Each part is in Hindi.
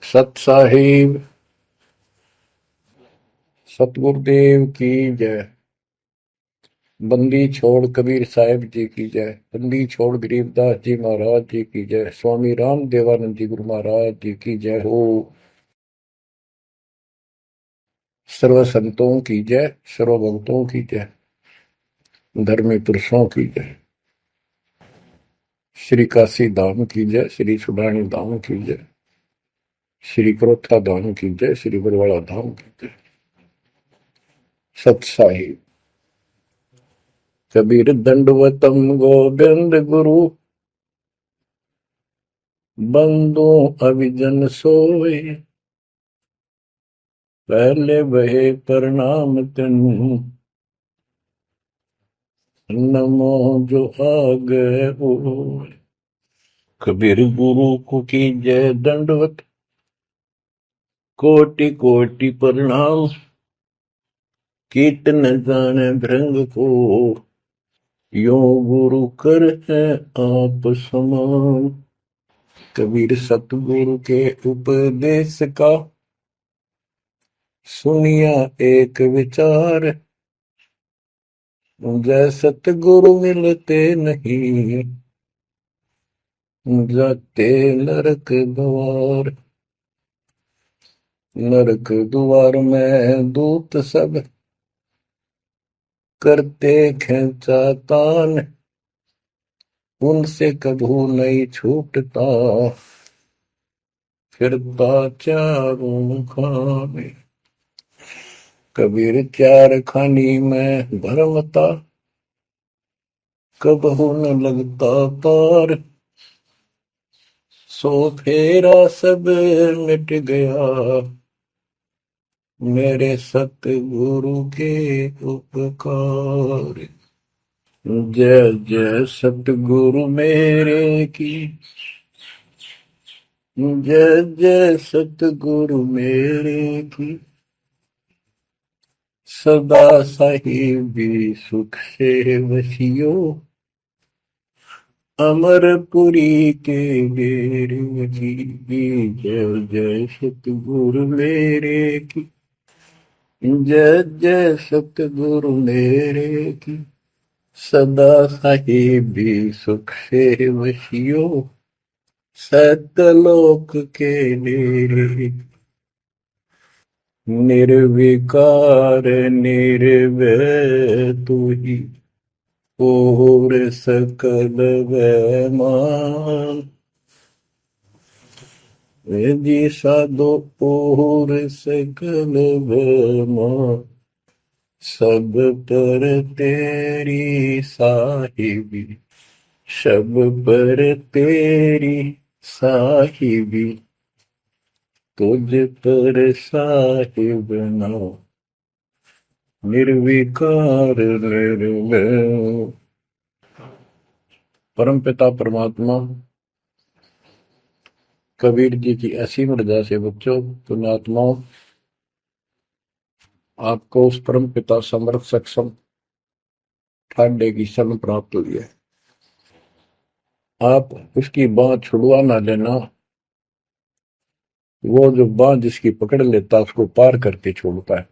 सत साहिब सतगुरुदेव की जय। बंदी छोड़ कबीर साहिब जी की जय। बंदी छोड़ गरीबदास जी महाराज जी की जय। स्वामी राम देवानंद जी गुरु महाराज जी की जय हो। सर्व संतों की जय, सर्व भक्तों की जय, धर्मी पुरुषों की जय। श्री काशी धाम की जय, श्री सुडानी धाम की जय, श्री क्रोथा धाम की जय, श्री बरवाड़ा धाम की जय। सत साहिब कबीर दंडवतम गोविंद गुरु, बंदो अभिजन सोए, पहले बहे प्रणाम तेनु, नमो जो आगे होए। कबीर गुरु को की जय दंडवत, कोटि कोटि प्रणाम। कीर्तन जाने भृंग को, यो गुरु कर है आप समान। कबीर सतगुरु के उपदेश का, सुनिया एक विचार। जय सतगुरु मिलते नहीं, जाते नरक द्वार। नरक द्वार में दूत सब, करते खेचा तान। उनसे कभू नहीं छूटता, फिरता चारों खाने। कबीर चार खानी में भरमता, कबहू न लगता पार। सो फेरा सब मिट गया, मेरे सतगुरु के उपकार। जय जय सतगुरु मेरे की, जय जय सतगुरु मेरे की। सदा साहिबी सुख से वसियो, अमरपुरी के डेरे की। जय जय सतगुरु मेरे की, जय जय सतगुरु मेरे की। सदा साहिबी सुख से वसियो, सतलोक के डेरे। निर्विकार निर्भय तू ही, और सकल वैमान। वेदी साधो और सकल वैमान। सब पर तेरी साहिबी, सब पर तेरी साहिबी। तुझ पर साहिब नाम, निर्विकार निर्भय। परम पिता परमात्मा कबीर जी की असीम रजा से बच्चों, पुण्यात्माओं, आपको उस परम पिता समर्थ सक्षम ठाडे की शरण प्राप्त हुई है। आप उसकी बांह छुड़वा ना लेना। वो जो बांह जिसकी पकड़ लेता उसको पार करके छोड़ता है।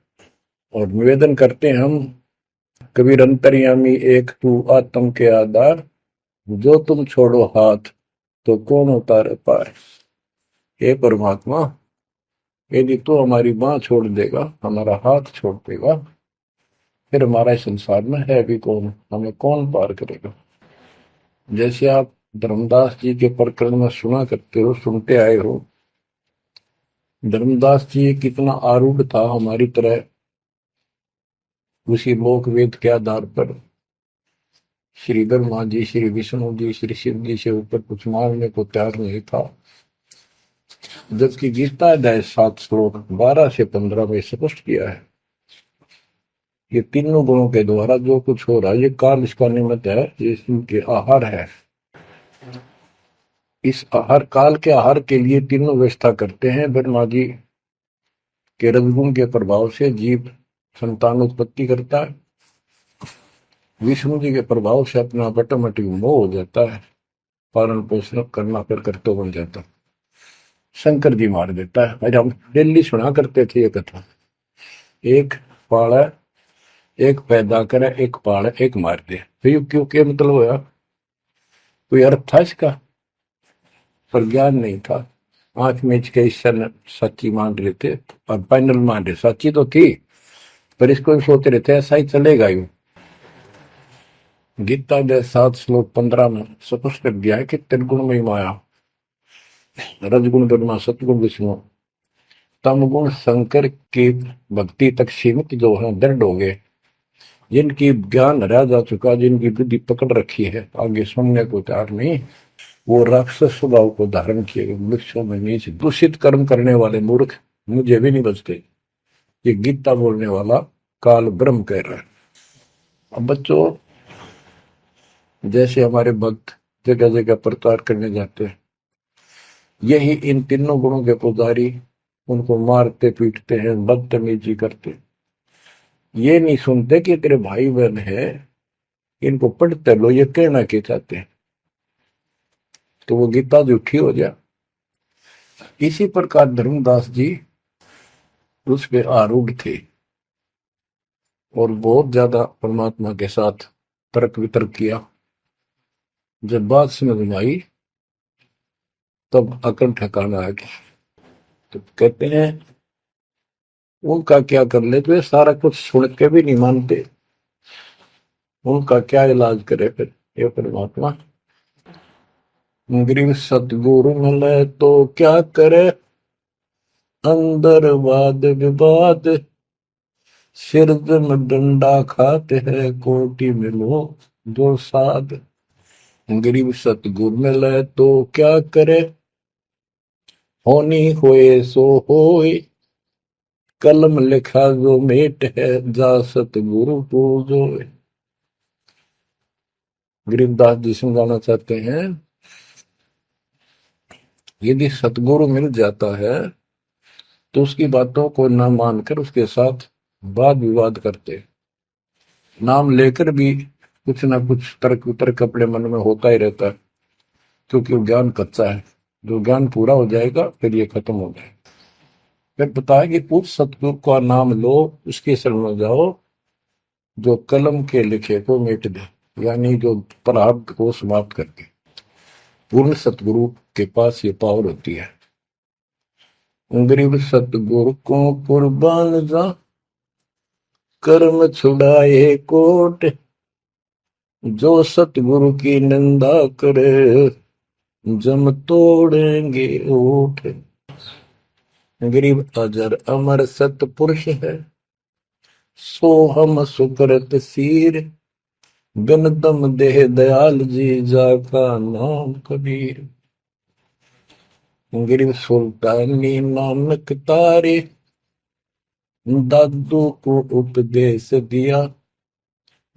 और निवेदन करते हैं हम, कबीर अंतर्यामी एक तू आत्म के आधार। जो तुम छोड़ो हाथ, तो कौन उतारे पार। हे परमात्मा, यदि तू हमारी बांह छोड़ देगा, हमारा हाथ छोड़ देगा, फिर हमारा इस संसार में है भी कौन, हमें कौन पार करेगा। जैसे आप धर्मदास जी के प्रकरण में सुना करते हो, सुनते आए हो। धर्मदास जी कितना आरूढ़ था हमारी तरह, उसी लोक वेद के आधार पर श्री ब्रह्मा जी, श्री विष्णु जी, श्री शिव जी से ऊपर कुछ मांगने को तैयार नहीं था। जबकि गीता अध्याय 7 श्लोक 12 से 15 में स्पष्ट किया है, ये तीनों गुणों के द्वारा जो कुछ हो रहा है, ये काल इसका निमित्त है, ये इनके आहार है। इस आहार, काल के आहार के लिए तीनों व्यवस्था करते हैं। ब्रह्मा जी के रजगुण के प्रभाव से जीव संतान उत्पत्ति करता है। विष्णु जी के प्रभाव से अपना ऑटोमेटिक मोह हो जाता है, पालन पोषण करना फिर कर्तव्य बन जाता है। शंकर जी मार देता है। अरे हम डेली सुना करते थे ये कथा, एक पाड़ा, एक पैदा करे, एक पाड़ा, एक मार दे। फिर क्यों, क्या मतलब होया, कोई अर्थ था इसका? पर ज्ञान नहीं था। आंख मीच के ईश्वर सच्ची मान रहे थे और फाइनल मान रहे, सच्ची तो थी पर इसको भी सोच रहे थे ऐसा ही चलेगा यूं। गीता के 7 श्लोक 15 में स्पष्ट कर दिया है कि त्रिगुण में माया, रजगुण ब्रह्मा, सतगुण विष्णु, तम गुण शंकर की भक्ति तक सीमित जो है दृढ़ हो गए, जिनकी ज्ञान रह जा चुका, जिनकी बुद्धि पकड़ रखी है, आगे सुनने को तैयार नहीं, वो राक्षस स्वभाव को धारण किए वृक्षों में नीच दूषित कर्म करने वाले मूर्ख मुझे भी नहीं बचते। ये गीता बोलने वाला काल ब्रह्म कह रहा है। अब बच्चों, जैसे हमारे भक्त जगह जगह प्रचार करने जाते हैं, यही इन तीनों गुणों के पुजारी उनको मारते पीटते हैं, बदतमीजी करते, ये नहीं सुनते कि तेरे भाई बहन है, इनको पढ़ते लो, ये कहना के चाहते हैं, तो वो गीता झूठी हो जाए। इसी प्रकार धर्मदास जी उस पे आरूढ़ थे और बहुत ज्यादा परमात्मा के साथ तर्क वितर्क किया। जब बात समझ में आई तब अकल ठिकाना आ गया। तो कहते हैं उनका क्या कर ले, तो ये सारा कुछ सुन के भी नहीं मानते, उनका क्या इलाज करे फिर ये परमात्मा। गरीब सतगुरु मिले तो क्या करे, अंदर वाद विवाद, सिरदन डंडा खाते हैं, कोटि मिलो दो साध। गरीब सतगुरु मिले तो क्या करे, होनी होए सो होए, कलम लिखा जो मेट है, जा सतगुरु पूजो। गरीबदास जी समझाना चाहते हैं, यदि सतगुरु मिल जाता है तो उसकी बातों को न मानकर उसके साथ वाद विवाद करते, नाम लेकर भी कुछ ना कुछ तर्क वितर्क अपने मन में होता ही रहता है, क्योंकि वो ज्ञान कच्चा है। जो ज्ञान पूरा हो जाएगा फिर ये खत्म हो जाएगा। फिर बताया कि उस सतगुरु का नाम लो, उसके शरण में जाओ जो कलम के लिखे को मिट दे, यानी जो प्रारब्ध को समाप्त करके। पूर्ण सतगुरु के पास ये पावर होती है। गरीब सतगुरु को कुर्बान जा, कर्म छुड़ाए कोट, जो सतगुरु की निंदा करे, जम तोड़ेंगे ओठ। गरीब अजर अमर सतपुरुष है, सो हम सुकृत सीर, गनदम देह दयाल जी, जाका नाम कबीर। गरीब सुल्तानी नानक तारे, दादू को उपदेश दिया,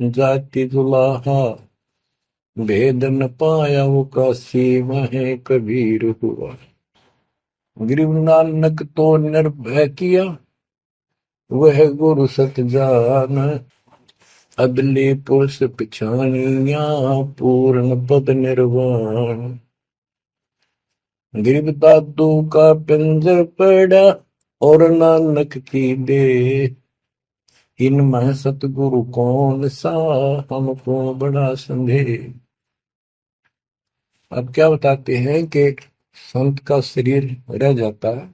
जाति जुलाहा भेद न पाया, वो काशी में कबीर हुआ। गरीब नानक तो निर्भय किया, वह गुरु सत जान, अदले पुरुष पिछानिया, पूर्ण पद निर्वाण। गरीब दादू का पिंजर पड़ा, और नानक की दे, इनमें सतगुरु कौन सा, हमको बड़ा संदेह। अब क्या बताते हैं कि संत का शरीर रह जाता है,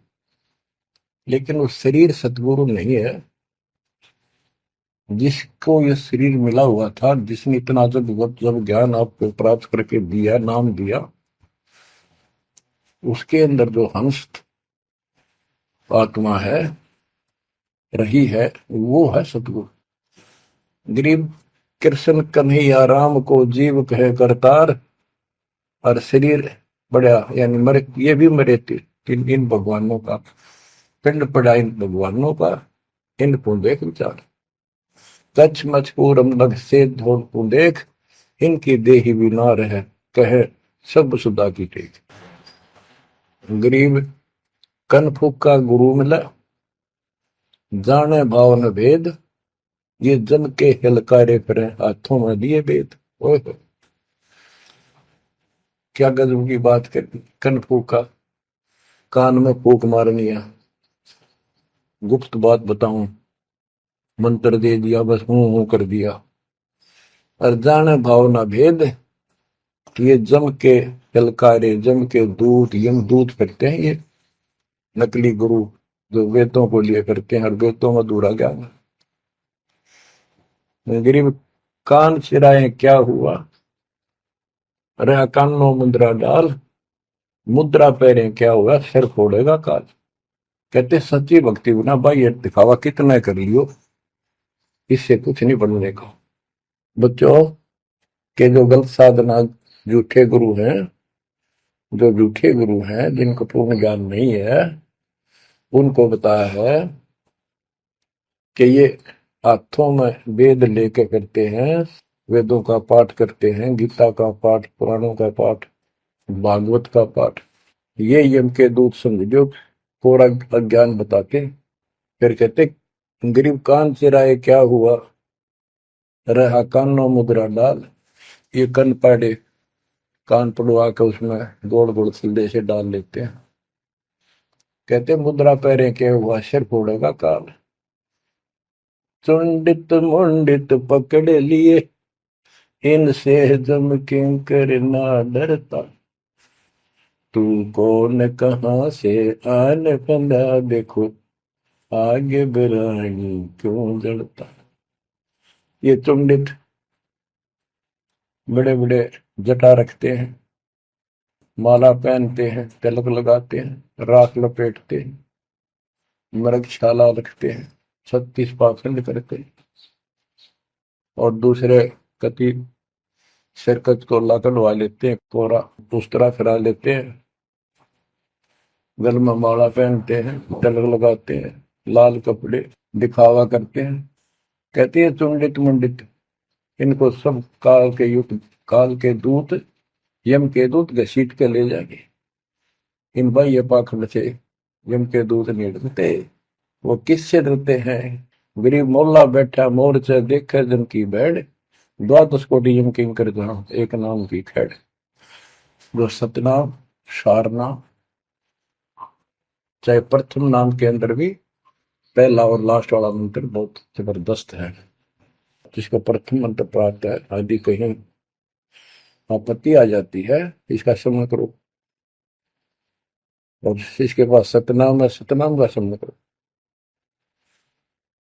लेकिन वो शरीर सतगुरु नहीं है। जिसको ये शरीर मिला हुआ था, जिसने इतना जब ज्ञान आपको प्राप्त करके दिया, नाम दिया, उसके अंदर जो हंस आत्मा है, रही है, वो है सतगुरु। गरीब कृष्ण कन्हैया राम को जीव कहे करतार, और शरीर बड़ा, यानी मरे, ये भी मरे थे इन भगवानों का, पिंड पड़ा इन भगवानों का, इनको देख विचार, कच्छ मचपूरम लग से धोल को देख, इनकी देही भी ना रहे, कहे सब सुधा की टेक। गरीब कनफुक का गुरु मिला, जाने भावन भेद, ये जन के हिलकारे फिरे, हाथों में दिए वेद। ओए क्या गजब की बात कर कनफू का, कान में फूक मारनी है, गुप्त बात बताऊं, मंत्र दे दिया, बस हूं कर दिया। और जाने भावना भेद, ये जम के कलकारे, जम के दूत, यम दूत करते हैं ये नकली गुरु, जो वेदों को लिए करते हैं, और वेदों में अधूरा ज्ञान। गरीब कान चिराए क्या हुआ, रहा कानों मुद्रा डाल, मुद्रा पहरे क्या हुआ, सिर फोड़ेगा काल। कहते सच्ची भक्ति बिना भाई ये दिखावा कितना कर लियो, इससे कुछ नहीं बनने का। बच्चों के जो गलत साधना, झूठे गुरु हैं, जो झूठे गुरु हैं, जिनको पूर्ण ज्ञान नहीं है, उनको बताया है कि ये हाथों में वेद लेके करते हैं, वेदों का पाठ करते हैं, गीता का पाठ, पुराणों का पाठ, भागवत का पाठ। ये यम के दूत समझो पूरा अज्ञान बताते। फिर कहते गरीब कान चिराए क्या हुआ, रहा कानों मुद्रा डाल। ये कन पाड़े, कान पड़वा के उसमें गोड़ गोड़ सिल्दे से डाल लेते हैं। कहते मुद्रा पहरे के हुआ, सिर फोड़ेगा काल। चुंडित मुंडित पकड़ लिए, इनसे जम किंकर ना डरता। तू कौन कहां से आन फंदा, देखो आगे बिरानी क्यों जड़ता। ये चुंडित बड़े बड़े जटा रखते हैं, माला पहनते हैं, तिलक लगाते हैं, राख लपेटते हैं, मृगशाला रखते हैं, 36 पाखंड करते हैं, और दूसरे कति सिरकत को लकड़वा लेते हैं, कोरा दूसरा फिरा लेते हैं, गल में माला पहनते हैं, तिलक लगाते हैं, लाल कपड़े, दिखावा करते हैं। कहते हैं चुंडित मुंडित, इनको सब काल के युग, काल के दूत, यम के दूत घसीट के ले जाएंगे। इन भाई ये पाखंड से यम के दूत नहीं डरते। वो किससे डरते हैं, गरीब मोल्ला बैठा मोर्चा देखे जन की बैड, द्वादश कोटि यम किंकर जहां एक नाम की खैड़। जो सतनाम, सारनाम, चाहे प्रथम नाम के अंदर भी पहला और लास्ट वाला मंत्र बहुत जबरदस्त है। जिसको प्रथम मंत्र प्राप्त है, आदि कहीं आपत्ति आ जाती है, इसका श्रवण करो। और जिसके पास सतनाम है, सतनाम का श्रवण करो।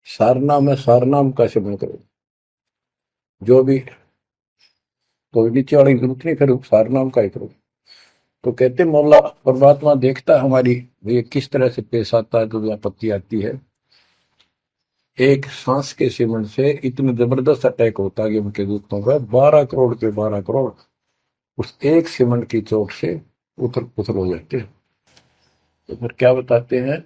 सारनाम है, सारनाम का श्रवण करो। जो भी कोई नीचे वाली जरूरत नहीं करो, सारनाम का ही करो। तो कहते मौला परमात्मा देखता है हमारी ये किस तरह से पेश आता है, जो आपत्ति आती है। एक सांस के सेवन से इतने जबरदस्त अटैक होता है कि उनके दूतों का 12 करोड़ के 12 करोड़ उस एक सेवन की चोट से उथल पुथल हो जाते हैं। तो फिर क्या बताते हैं,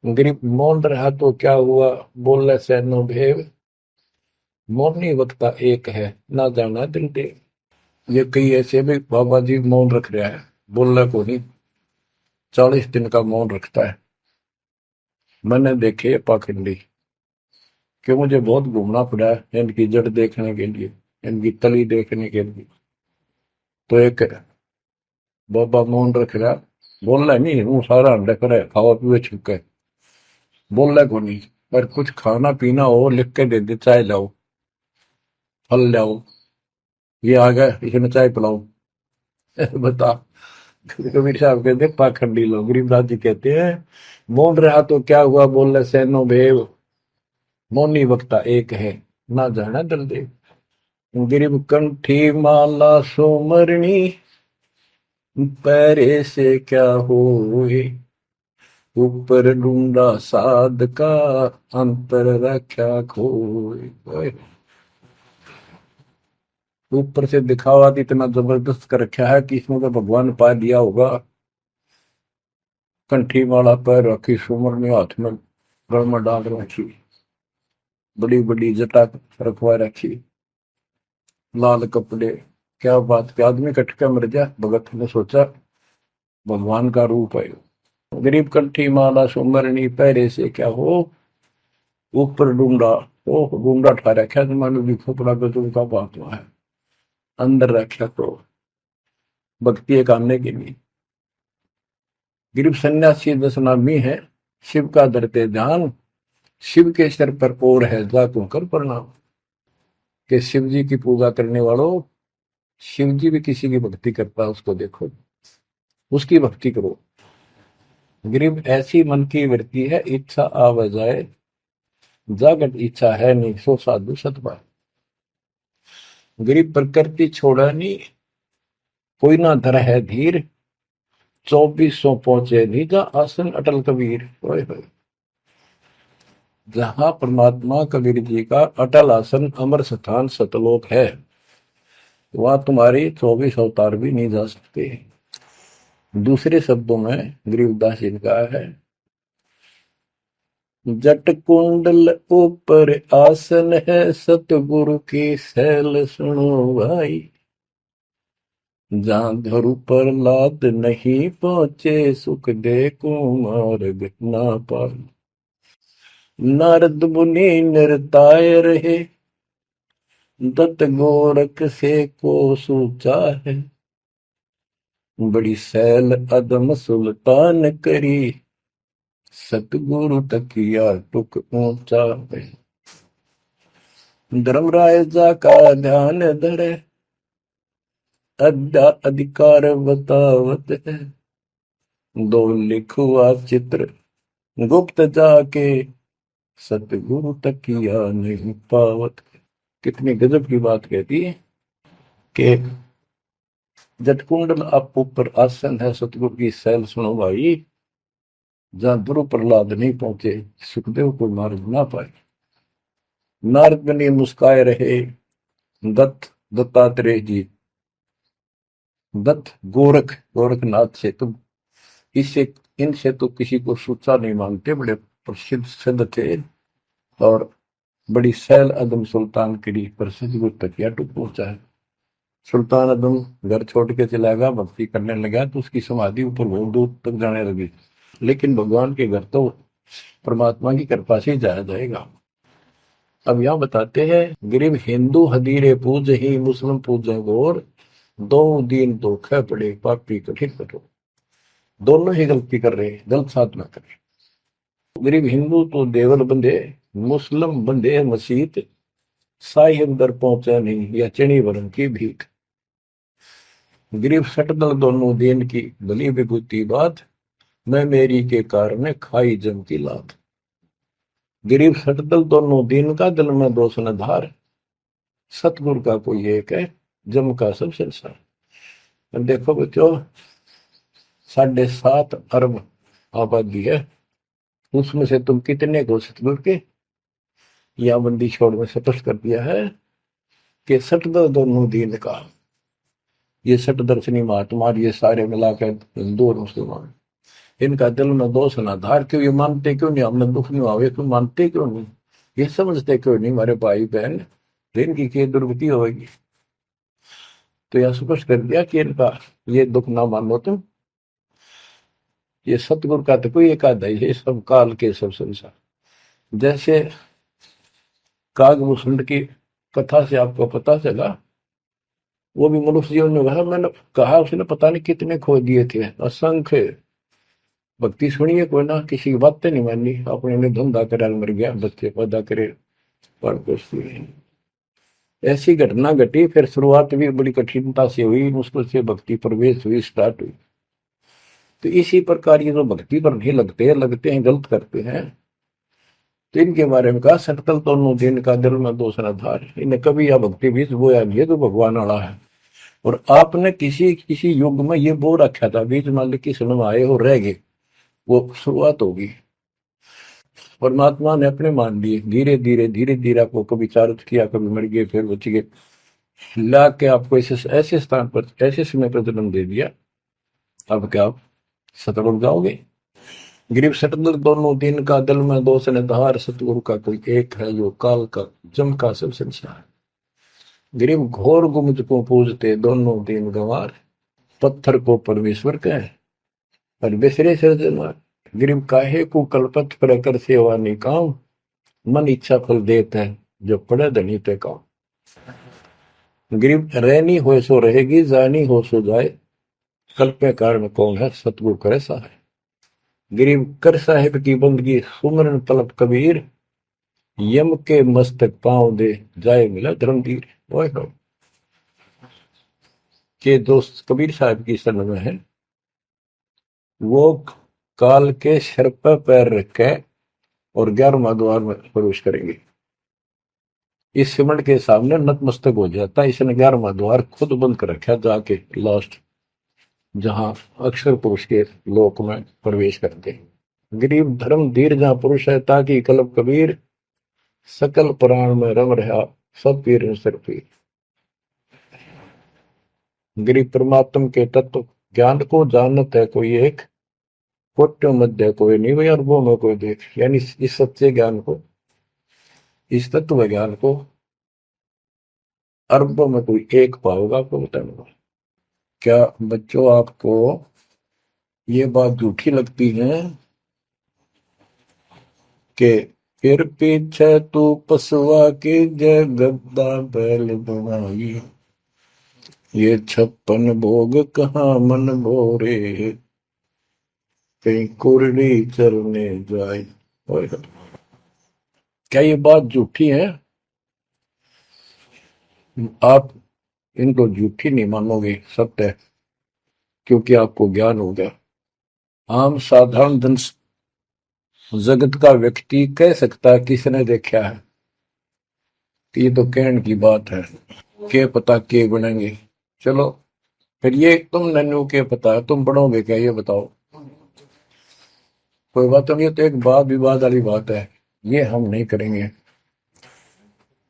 गरीब मौन रहा तो क्या हुआ, बोले सैनो भेव, मौनी वक्ता एक है, ना जाना दिल देव। ये कई ऐसे भी बाबा जी मौन रख रहा है, बोलने को नहीं, 40 दिन का मौन रखता है। मैंने देखे पाखंडी, कि मुझे बहुत घूमना पड़ा है इनकी जड़ देखने के लिए, इनकी तली देखने के लिए। तो एक बाबा मौन रख रहा, बोलना नहीं, हूँ सारा डक रहा है, खावा पीवे छुके, बोलना को नहीं। पर कुछ खाना पीना हो, लिख के दे दे, चाय लाओ, फल लाओ, ये आ गया इसमें चाय पिलाओ। बता, कबीर साहब कहते पाखंडी लोग। गरीबदास जी कहते हैं मौन रहा तो क्या हुआ, बोले सैनो भेव, मौनी वक्ता एक है, ना जाना दल देव। गिरिब कंठी माला सोमरणी, पैरे से क्या होए, ऊपर ढूंढा साध का, अंतर रख्या खोए। ऊपर से दिखावा इतना जबरदस्त कर रखा है कि इसमें तो भगवान पा दिया होगा। कंठी माला पैर रखी, सुमरनी हाथ में गल में डाल रखी, बड़ी बड़ी जटा रखवा रखी, लाल कपड़े। क्या बात के आदमी कटका मर जा, भगत ने सोचा भगवान का रूप है। गरीब कंठी माला सुमरनी, पैरे से क्या हो, ऊपर डूंडा, ओ डूंडा ठा रखा, तो मानो भी खोपड़ा गजब का बात हुआ है, अंदर रखा तो भक्ति एक आने के लिए। गरीब सन्यासी दशनामी है, शिव का धरते ध्यान, शिव के सिर पर और है जातों कर प्रणाम। कि शिव जी की पूजा करने वालों, शिव जी भी किसी की भक्ति करता है, उसको देखो, उसकी भक्ति करो। गरीब ऐसी मन की वृत्ति है, इच्छा आव जाए, जागत इच्छा है नहीं, सो साधु सतपाल। गरीब प्रकृति छोड़ा नहीं, कोई ना धर है धीर, 2400 पहुंचे निजा आसन अटल कबीर। ओए होए, जहां परमात्मा कबीर जी का अटल आसन अमर स्थान सतलोक है, वहां तुम्हारी 24 अवतार भी नहीं जा सकते। दूसरे शब्दों में गरीबदास जी ने कहा है, जट कुंडल ऊपर आसन है, सतगुरु की सैल सुनो भाई। जहां धरु पर लाद नहीं पहुंचे, सुख दे को मार्ग ना पाए। नारद मुनि निरताय रहे, दत्त गोरख से को सूचा है। बड़ी सैल अदम सुल्तान करी, सतगुरु तकिया टुक ऊंचा है। धर्मराय जा का ध्यान धरे, अद्या अधिकार बतावत है। दो लिखुआ चित्र गुप्त जाके, सतगुरु तकिया नहीं पावत। कितनी गजब की बात कहती है कि जटकुंडल आप ऊपर आसन है, सतगुरु की सैल सुनो भाई। जहां ध्रुव प्रहलाद नहीं पहुंचे, सुखदेव को मार्ग ना पाए। नारद मुनि मुस्काए रहे, दत्तात्रेय जी, दत्त गोरख गोरखनाथ से तुम इससे इनसे तो किसी को सूचा नहीं मानते, बड़े प्रसिद्ध सिद्ध थे। और बड़ी सैल अदम सुल्तान की पर सतगुरु तकिया टुक पहुंचा है। सुल्तान अदम घर छोड़ के चला गया, भक्ति करने लगा, तो उसकी समाधि ऊपर बहुत दूर तक जाने लगी। लेकिन भगवान के घर तो परमात्मा की कृपा से ही जाया जाएगा। अब यहां बताते हैं, गरीब हिंदू हदीरे पूज ही, मुस्लिम पूजे गौर, दो दीन धोखे पड़े, पापी कठिन कठोर। दोनों ही गलती कर रहे, गलत साधना कर रहे। गरीब हिंदू तो देवल बंधे, मुस्लिम बंधे मसीत, साई अंदर पहुंचा नहीं, या चणी वरण की भीख। गरीब सटदल दोनों दिन की भली विभूति बात, मैं मेरी के कारण खाई जम की लात। गरीब सटदल दोनों दिन का, दिल में दोष न धार, सतगुरु का कोई एक है, जम का सब संसार। देखो बच्चों, 7.5 अरब आबादी है, उसमें से तुम कितने को सतगुरु के या बंदी छोड़ में स्पष्ट कर दिया है कि सटदल दोनों दिन का। ये सट दर्शनी महात्मा, ये सारे मिलाकर हिंदू और मुसलमान, इनका दिल में दोष ना धार। क्यों? ये मानते क्यों नहीं हमने दुख नहीं आवे? क्यों मानते क्यों नहीं? ये समझते क्यों नहीं हमारे भाई बहन, तो इनकी क्या दुर्गति होगी? तो यह स्पष्ट कर दिया कि इनका ये दुख ना मानो तुम। ये सतगुरु का तो कोई एक आधा ही है, सब काल के सब संसार। जैसे कागभूषण की कथा से आपको पता चला, वो भी मनुष्य जीवन में भरा। मैंने कहा उसने पता नहीं कितने खो दिए थे, असंख्य। भक्ति सुनिए, कोई ना किसी की बातें नहीं मानी, अपने ने धंधा करा मर गया, बच्चे पैदा करे, पर कुछ नहीं। ऐसी घटना घटी। फिर शुरुआत भी बड़ी कठिनता से हुई, मुश्किल से भक्ति प्रवेश हुई, स्टार्ट हुई। तो इसी प्रकार ये जो भक्ति पर नहीं लगते हैं, गलत करते हैं, तो इनके बारे में कहा, सटकल दोनों दिन का, दिल में दोष न धार। इन्हें कभी यह भक्ति बीज बोया नहीं है, तो भगवान वाला है। और आपने किसी किसी युग में ये बो रखा था, बीच मान की सुन आए हो रह गए, वो शुरुआत होगी। परमात्मा ने अपने मान लिए, धीरे धीरे धीरे धीरे आपको कभी चारित किया, कभी मर गए, फिर बच गए, ला के आपको ऐसे स्थान पर, ऐसे समय पर जन्म दे दिया। अब क्या आप सतल हो जाओगे? गरीब सतल दोनों दिन का, दिल में दोष ने धार, सतगुरु का कोई एक है, जो काल का जम का सब संसार। गरीब घोर गुमज को पूजते, दोनों दिन गंवार, पत्थर को परमेश्वर कहे और बिसरे सृजनहार। गरीब काहे को कल्पत पर कर सेवा निकाम, मन इच्छा फल देता है, जो पड़े धनी पे काम। गरीब रहनी हो सो रहेगी, जानी हो सो जाए, कल्पे कारण कौन है, सतगुरु करे सहाय। गरीब कर साहिब की बंदगी सुमरन तलब कबीर, यम के मस्तक पांव दे जाए मिला धर्मवीर। ओए हो के दोस्त कबीर साहब की शरण में है, वो काल के सिर पर पैर रखे और 11वां द्वार में प्रवेश करेंगे। इस सिमट के सामने नतमस्तक हो जाता, इसने 11वां द्वार खुद बंद कर रखा, जाके लास्ट जहां अक्षर पुरुष के लोक में प्रवेश करते। गरीब धर्म धीर जहां पुरुष है, ताकि कलब कबीर सकल प्राण में रम रहा, सब पीर सिर पीर। गरीब परमात्म के तत्व ज्ञान को जानत है कोई एक, कोट्यों मध्य कोई नहीं भाई, अरबों में कोई देख। यानी इस सच्चे ज्ञान को, इस तत्व ज्ञान को अरबों में कोई एक पाओगा, आपको बताऊंगा। क्या बच्चों आपको ये बात झूठी लगती है कि फिर पीछे तू पसवा की जय गद्दा बैल बनाई, ये 56 भोग कहाँ मन भोरे, कहीं कुरड़ी चरने जाए। क्या ये बात झूठी है? आप इनको झूठी नहीं मानोगे, सत्य है, क्योंकि आपको ज्ञान हो गया। आम साधारण धन जगत का व्यक्ति कह सकता है किसने देखा है, ये तो कहने की बात है, के पता के बनेंगे। चलो फिर ये तुम नन्नू के पता है, तुम बढ़ोगे क्या, ये बताओ। कोई बात नहीं, ये तो एक वाद विवाद वाली बात है, ये हम नहीं करेंगे।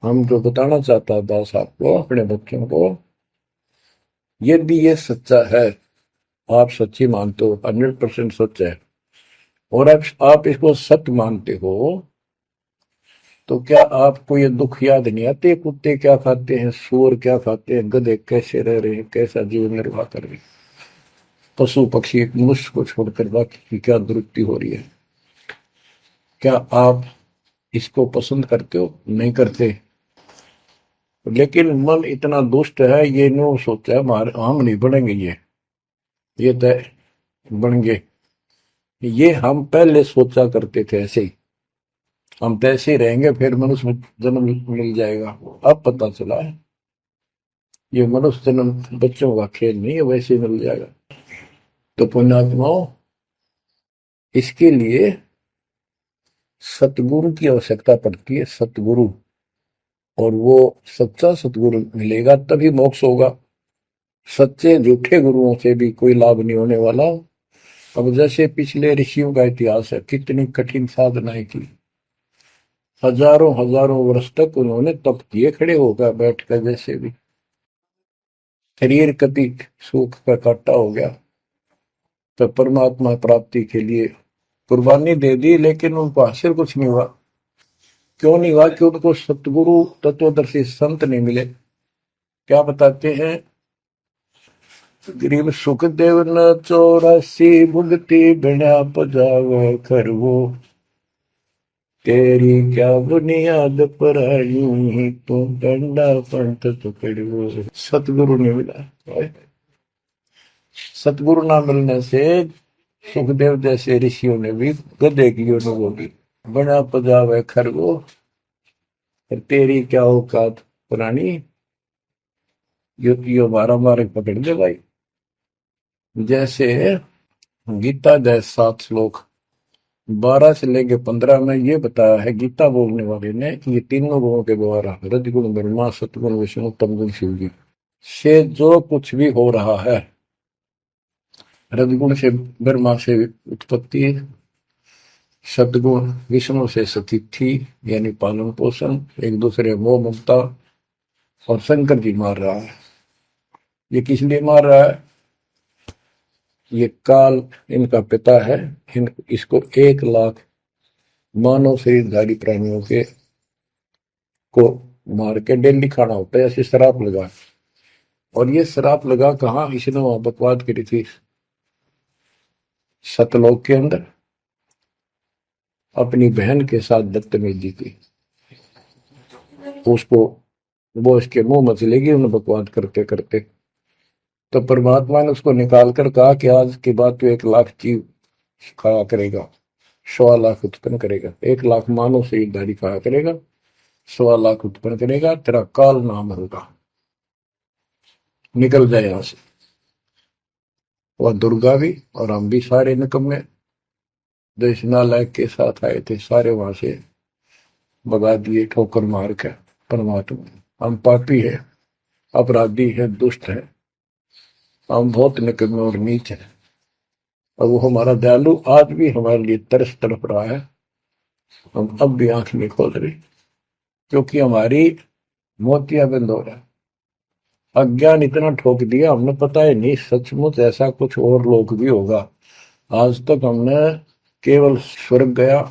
हम जो बताना चाहता दास आपको, अपने बच्चों को, यदि ये सच्चा है, आप सच्ची मानते हो, 100% सच है, और आप इसको सत्य मानते हो, तो क्या आपको ये दुख याद नहीं आते? कुत्ते क्या खाते हैं, सूअर क्या खाते हैं, गधे कैसे रह रहे हैं, कैसा जीवन निर्वाह कर रहे हैं, पशु पक्षी एक मनुष्य को छोड़कर बाकी की क्या दुरुक्ति हो रही है। क्या आप इसको पसंद करते हो? नहीं करते। लेकिन मन इतना दुष्ट है, ये नो सोचा हम नहीं बढ़ेंगे, ये तय बन गए। ये हम पहले सोचा करते थे ऐसे ही, हम तो ऐसे ही रहेंगे, फिर मनुष्य जन्म मिल जाएगा। अब पता चला है ये मनुष्य जन्म बच्चों का खेल नहीं है, वैसे ही मिल जाएगा। तो पुण्यात्माओं, इसके लिए सतगुरु की आवश्यकता पड़ती है, सतगुरु। और वो सच्चा सतगुरु मिलेगा तभी मोक्ष होगा। सच्चे झूठे गुरुओं से भी कोई लाभ नहीं होने वाला। अब जैसे पिछले ऋषियों का इतिहास है, कितनी कठिन साधनाएं की, हजारों हजारों वर्ष तक उन्होंने तप किए, खड़े होकर बैठकर, जैसे भी शरीर कभी सुख का काटा हो गया, तो परमात्मा प्राप्ति के लिए कुर्बानी दे दी, लेकिन उनको हासिल कुछ नहीं हुआ। क्यों नहीं हुआ? कि उनको सतगुरु तत्वदर्शी संत नहीं मिले। क्या बताते हैं? गरीब सुखदेव न 84 भुगती बिना पजावे खरवो, तेरी क्या बुनियाद पर आई, तू डंडा पंथ पकड़ो। सतगुरु नहीं मिला। सतगुरु ना मिलने से सुखदेव जैसे ऋषियों ने भी गधे की अनुभव की, बना पजावे खरगो, तेरी क्या औकात पुरानी, यो मारा मारे पकड़ दे भाई। जैसे गीता जय 7 श्लोक 12 से लेके 15 में ये बताया है गीता बोलने वाले ने कि ये तीनों गुणों के द्वारा, रजगुण ब्रह्मा, सतगुण विष्णु, तमगुण शिव जी से जो कुछ भी हो रहा है, रजगुण से ब्रह्मा से उत्पत्ति, सतगुण विष्णु से स्थिति यानी पालन पोषण, एक दूसरे मोह ममता, और शंकर जी मार रहा है। ये किस लिए मार रहा है? ये काल इनका पिता है, इसको 1 लाख मानव शरीरधारी प्राणियों के को मार के डेली खाना होता है, ऐसे शराब लगा। और ये शराब लगा कहाँ? इसने वहां बकवाद करी थी सतलोक के अंदर, अपनी बहन के साथ बदतमीजी की, उसको वो इसके मुंह में चलेगी उन्हें बकवाद करते करते। तो परमात्मा ने उसको निकाल कर कहा कि आज के बाद तो 1 लाख जीव खाया करेगा, 1.25 लाख उत्पन्न करेगा। 1 लाख मानव शरीरधारी खाया करेगा, 1.25 लाख उत्पन्न करेगा, तेरा काल नाम होगा, निकल जाए यहां से। वह दुर्गा भी और हम भी सारे निकम्मे जो इस नालायक के साथ आए थे, सारे वहां से भगा दिए ठोकर मार के। परमात्मा हम पापी है, अपराधी है, दुष्ट है, हम बहुत निकम्मे और नीच है, और वो हमारा दयालु आज भी हमारे लिए तरस तड़प रहा है। हम अब भी आंख नहीं खोल रहे, क्योंकि हमारी मोतियां बंद हो रहा है। अज्ञान इतना ठोक दिया, हमने पता ही नहीं सचमुच ऐसा कुछ और लोक भी होगा। आज तक हमने केवल स्वर्ग गया,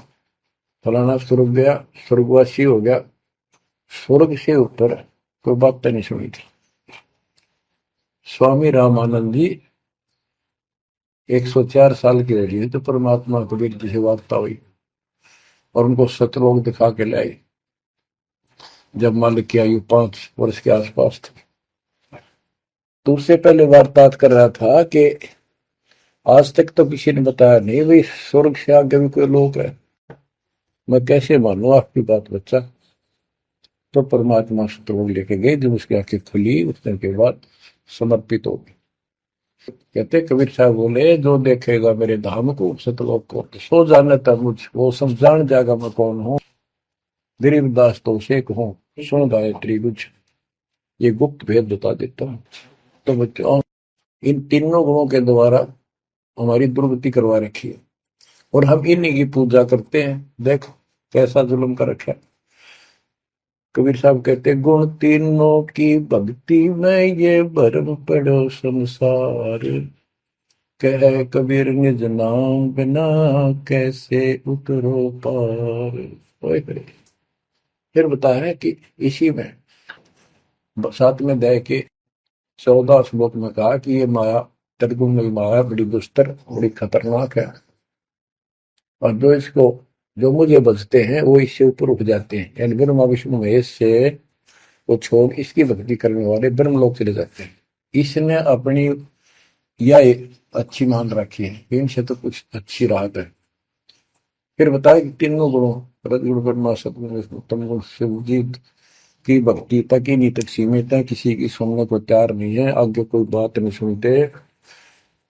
फलाना स्वर्ग गया, स्वर्गवासी हो गया, स्वर्ग से ऊपर कोई बात नहीं सुनी थी। स्वामी रामानंद जी 104 साल की रही तो परमात्मा कबीर जी से वार्ता हुई और उनको सतलोक दिखा के लाई, जब मालिक की आयु 5 वर्ष के आसपास थी। तो उससे पहले वार्तालाप कर रहा था कि आज तक तो किसी ने बताया नहीं भाई स्वर्ग से आगे भी कोई लोक है, मैं कैसे मानूं आपकी बात बच्चा। तो परमात्मा सतलोक लेके गए, जब उसकी आंखें खुली उस दिन के बाद समर्पित हो गई। कहते कबीर साहब बोले, जो देखेगा मेरे धाम को सतलोक को तो सो जाने तक मुझ वो सब जान जाएगा मैं कौन हूं। गरीबदास तो उसे कहूं, सुन गायत्री कुछ ये गुप्त भेद बता देता हूं। तो बच्चों इन तीनों गुणों के द्वारा हमारी दुर्गति करवा रखी है, और हम इन्हीं की पूजा करते हैं। देख कैसा जुल्म कर रखा है। कबीर साहब कहते गुण तीनों की भक्ति में ये भरम पड़ो संसार, कह कबीर निज नाम बिना कैसे उतरो पार। फिर बताया है कि इसी में 7वें अध्याय के 14 श्लोक में कहा कि ये माया त्रिगुण माया बड़ी दुस्तर बड़ी खतरनाक है, और जो मुझे बचते हैं वो इससे ऊपर उठ जाते हैं, यानी ब्रह्मा विष्णु महेश से वो छोड़ इसकी भक्ति करने वाले ब्रह्म लोक चले जाते हैं। इसने अपनी यह अच्छी मान रखी है, इनसे तो कुछ अच्छी राहत है। फिर बताया कि तीनों गुणों रजगुण ब्रह्मा सतगुण विष्णु तमगुण शिवजीत की भक्ति तक ही नहीं तक सीमित है, किसी की सुनने को तैयार नहीं है, आगे कोई बात नहीं सुनते।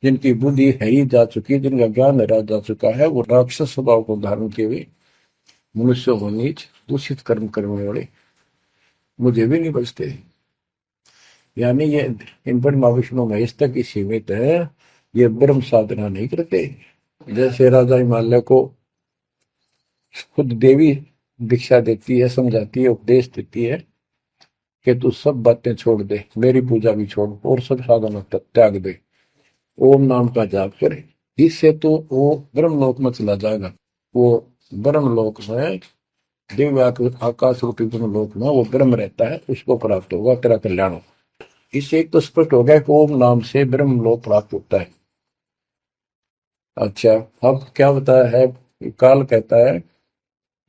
जिनकी बुद्धि है ही जा चुकी, जिनका ज्ञान हरा जा चुका है, वो राक्षस स्वभाव को धारण किए हुए मनुष्य को नीच दूषित कर्म करने वाले मुझे भी नहीं बचते। यानी ये इन ब्रह्मा विष्णु महेश तक ही सीमित है, ये ब्रह्म साधना नहीं करते। जैसे राजा हिमालय को खुद देवी दीक्षा देती है, समझाती है, उपदेश देती है कि तू सब बातें छोड़ दे, मेरी पूजा भी छोड़ और सब साधना त्याग दे, ओम नाम का जाप करे, इससे तो वो ब्रह्मलोक में चला जाएगा। वो ब्रह्मलोक में दिव्य आकाश रूपी ब्रह्मलोक में वो ब्रह्म रहता है, उसको प्राप्त होगा, तेरा कल्याण होगा। इससे एक तो स्पष्ट हो गया कि ओम नाम से ब्रह्मलोक प्राप्त होता है। अच्छा अब क्या बताया है, काल कहता है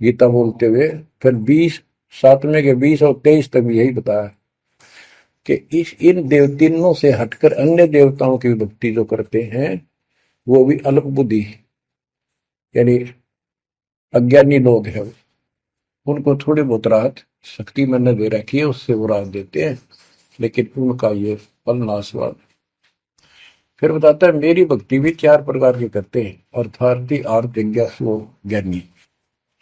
गीता बोलते हुए, फिर 20 7वें के 20 और 23 तक भी यही बताया कि इन तीनों से हटकर अन्य देवताओं की भक्ति जो करते हैं वो भी अल्प बुद्धि यानी अज्ञानी लोग हैं, उनको थोड़ी बहुत राहत शक्ति मैंने दे रखी है, उससे वो राहत देते हैं, लेकिन उनका ये फल नाशवान। फिर बताता है मेरी भक्ति भी 4 प्रकार की करते हैं, अर्थार्थी, आर्थ, जिज्ञासु, ज्ञानी।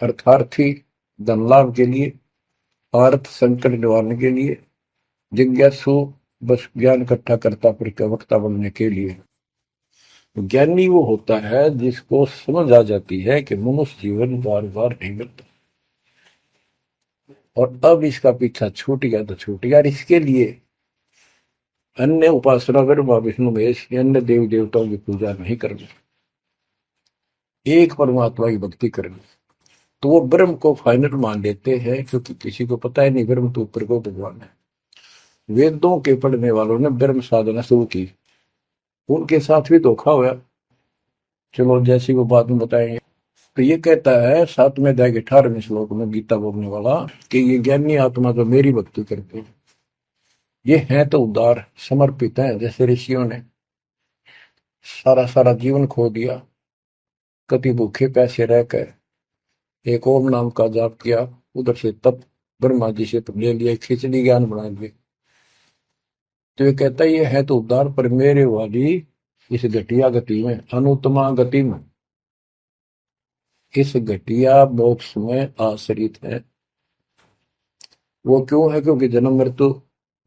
अर्थार्थी धन लाभ के लिए, आर्थ संकट निवारण के लिए, जिज्ञासु बस ज्ञान इकट्ठा करता फिर वक्ता बनने के लिए। ज्ञानी वो होता है जिसको समझ आ जाती है कि मनुष्य जीवन बार बार नहीं मिलता, और अब इसका पीछा छूट गया तो छूट गया, इसके लिए अन्य उपासना ब्रह्मा विष्णु महेश अन्य देव देवताओं की पूजा नहीं करनी, एक परमात्मा की भक्ति करनी। तो वो ब्रह्म को फाइनल मान लेते हैं, क्योंकि किसी को पता है नहीं ब्रह्म तो ऊपर को भगवान है। वेदों के पढ़ने वालों ने ब्रह्म साधना शुरू की, उनके साथ भी धोखा हुआ, चलो जैसी वो बात में बताएंगे। तो ये कहता है 7वें अध्याय के 18वें श्लोक में गीता बोलने वाला कि ये ज्ञानी आत्मा जो मेरी भक्ति करते हैं ये है तो उदार समर्पित है, जैसे ऋषियों ने सारा सारा जीवन खो दिया कति भूखे प्यासे रहकर एक ओम नाम का जाप किया, उधर से तप ब्रह्मा जी से ले लिया, खिचड़ी ज्ञान बना लिए। तो ये कहता ये है तो उद्धार पर मेरे वाली इस घटिया गति में, अनुत्तमा गति में, इस घटिया मोक्ष में आश्रित है। वो क्यों है? क्योंकि जन्म मृत्यु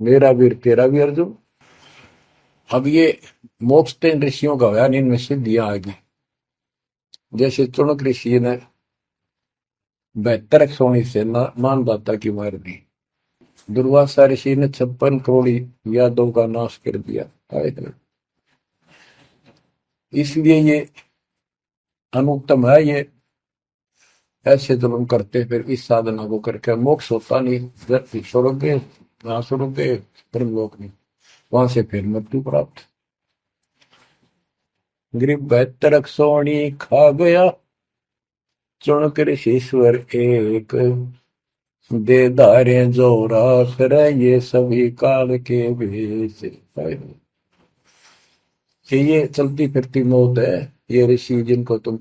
मेरा वीर तेरा भी अर्जुन। अब ये मोक्ष तीन ऋषियों का होया, इनमें सिद्धियां आ गई। जैसे चुनक ऋषि ने 72 सोनी से मानदाता की मार दी, दुर्वासा ऋषि ने 56 करोड़ यादव का नाश कर दिया। इसलिए ये अनुत्तम है। ये ऐसे जुल्म करते फिर इस साधना को करके मोक्ष होता नहीं, स्वर्ग गए, वहां स्वर्ग गए, ब्रह्मलोक नहीं, वहां से फिर मृत्यु प्राप्त। गरीब 72 सोनी खा गया चुनक ऋषीश्वर एक, दे धारे जोरा करे ये सभी काल के भेष। ये चलती फिरती मौत है। ये ऋषि जिनको तुम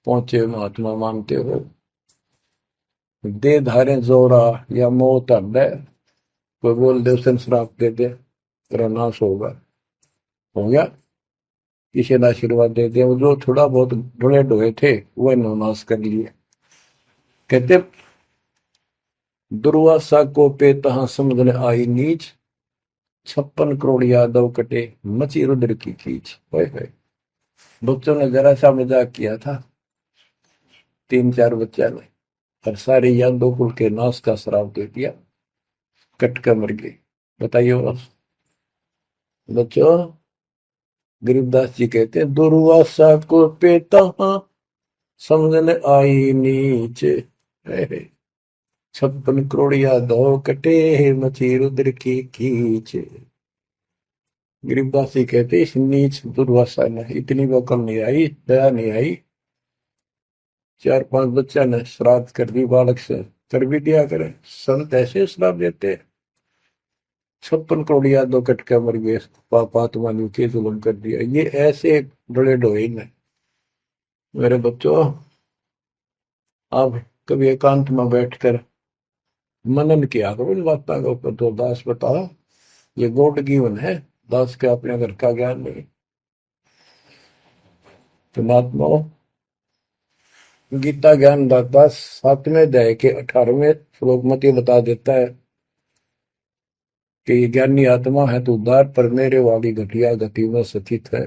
पहुंचे महात्मा मानते हो, दे धारे जोरा या मौत हड्डे, कोई बोल दे उसे श्राप दे दे तेरा नाश होगा, हो गया। किसी ने आशीर्वाद दे दिया, वो जो थोड़ा बहुत ढोए ढोए थे वह नाश कर लिए। कहते दुर्वासा को पे तहां समझने आई नीच, 56 करोड़ यादव कटे मची रुद्र की खींच। बच्चों ने जरा सा मजाक किया था, 3-4 बच्चा ने, और सारे यादव कुल के नाश का श्राप दे दिया, कट कर मर गए। बताइए बच्चों, गरीबदास जी कहते हैं दुर्वासा को पे तहां समझने आई नीच, 56 करोड़ यादव कटे मची रुद्र की खींच। गरीबदास जी कहते इस नीच दुर्वासा ने इतनी वकल नहीं आई, दया नहीं आई। 4-5 बच्चा ने श्राद्ध कर दी, बालक से कर भी दिया करे, संत ऐसे श्राप देते। 56 करोड़ यादव कट के मर गए, पापात्मा ने के जुल्म कर दिया। ये ऐसे बड़े डोए ने। मेरे बच्चों, आप कभी एकांत में बैठकर मनन किया करो इन बातों के ऊपर। तो दास बताओ, ये गॉड गिवन है, दास के अपने घर का ज्ञान नहीं। तो महात्माओं, गीता ज्ञान दाता 7वें अध्याय के 18वें श्लोक में ये बता देता है कि ये ज्ञानी आत्मा है तो उद्धार पर मेरे वाली घटिया गति में स्थित है,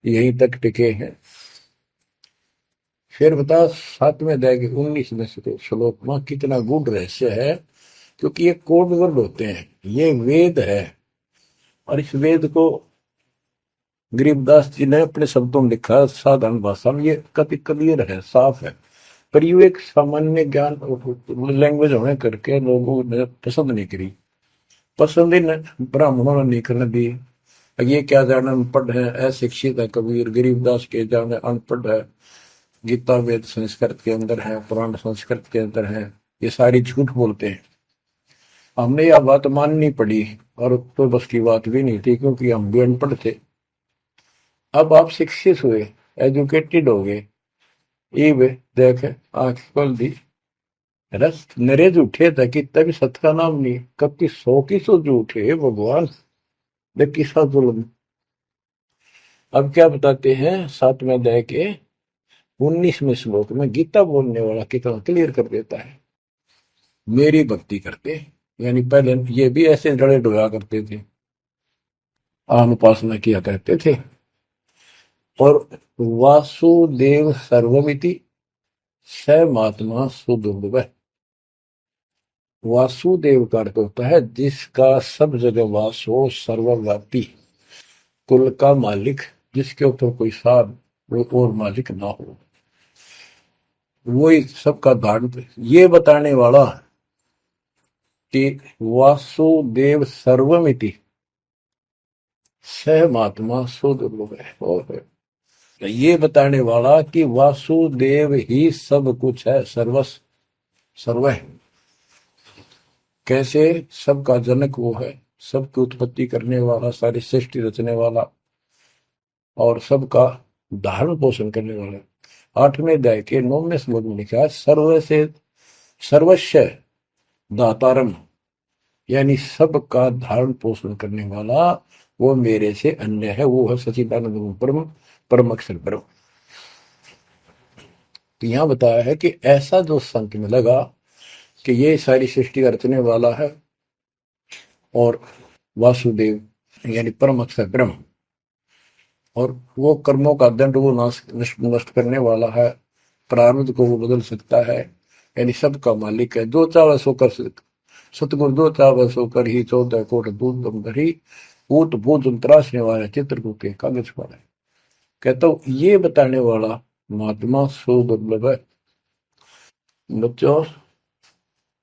यहीं तक टिके हैं। फिर बता 7वें अध्याय के 19वें श्लोक में कितना गूढ़ रहस्य है, क्योंकि ये कोड वर्ड होते हैं, ये वेद है। और इस वेद को गरीबदास जी ने अपने शब्दों में लिखा, साधारण भाषा में, ये कति क्लियर है, साफ है। पर ये एक सामान्य ज्ञान लैंग्वेज होने करके लोगों ने पसंद नहीं करी, पसंद ही ब्राह्मणों ने नहीं करने दी। ये क्या जाने अनपढ़ है, अशिक्षित है कबीर, गरीबदास के जाने अनपढ़ है, गीता वेद संस्कृत के अंदर है, पुराण संस्कृत के अंदर है, ये सारी झूठ बोलते हैं। हमने यह बात माननी पड़ी, और तो बस की बात भी नहीं थी, क्योंकि हम भी अनपढ़ थे। अब आप शिक्षित हुए, एजुकेटेड हो गए, ये देख आंख खोल दी, रस नरे झूठे था कि तभी सत का नाम नहीं, कब की 100 की 100 झूठे भगवान, देख किसा जुल्म। अब क्या बताते हैं 7वें अध्याय के 19वें श्लोक में, गीता बोलने वाला कितना क्लियर कर देता है। मेरी भक्ति करते, यानी पहले ये भी ऐसे जड़े डोया करते थे, आम उपासना किया करते थे। और वासुदेव सर्वमिति स महात्मा सुदुर्लभ। वासुदेव का अर्थ होता है जिसका सब जगह वास हो, सर्वव्यापी, कुल का मालिक, जिसके ऊपर कोई साथ और मालिक ना हो, वही सबका धारण। ये बताने वाला कि वासुदेव सर्वमिति स महात्मा सुदुर्लभ है, और ये बताने वाला कि वासुदेव ही सब कुछ है, सर्वस्व सर्व है। कैसे? सबका जनक वो है, सबकी उत्पत्ति करने वाला, सारी सृष्टि रचने वाला, और सबका धारण पोषण करने वाला। 8वें अध्याय के 9वें श्लोक में लिखा है सर्व से सर्वस्व दातारम, यानी सबका धारण पोषण करने वाला वो मेरे से अन्य है, वो है सच्चिदानंद परम परम अक्षर ब्रह्म। तो यहां बताया है कि ऐसा जो संत में लगा कि ये सारी सृष्टि का रचने वाला है और वासुदेव यानी परम अक्षर ब्रह्म, और वो कर्मों का दंड वो नष्ट करने वाला है, प्रारब्ध को वो बदल सकता है, यानी सबका मालिक है। जो चाहे सो कर सतगुरु दो चाहे सो कर ही 14 कोट दूध दम धरी ऊत भूत त्रासने वाला चित्रकूट के कागज पर है। कहता हूं ये बताने वाला महात्मा सो दुर्लभ है। बच्चों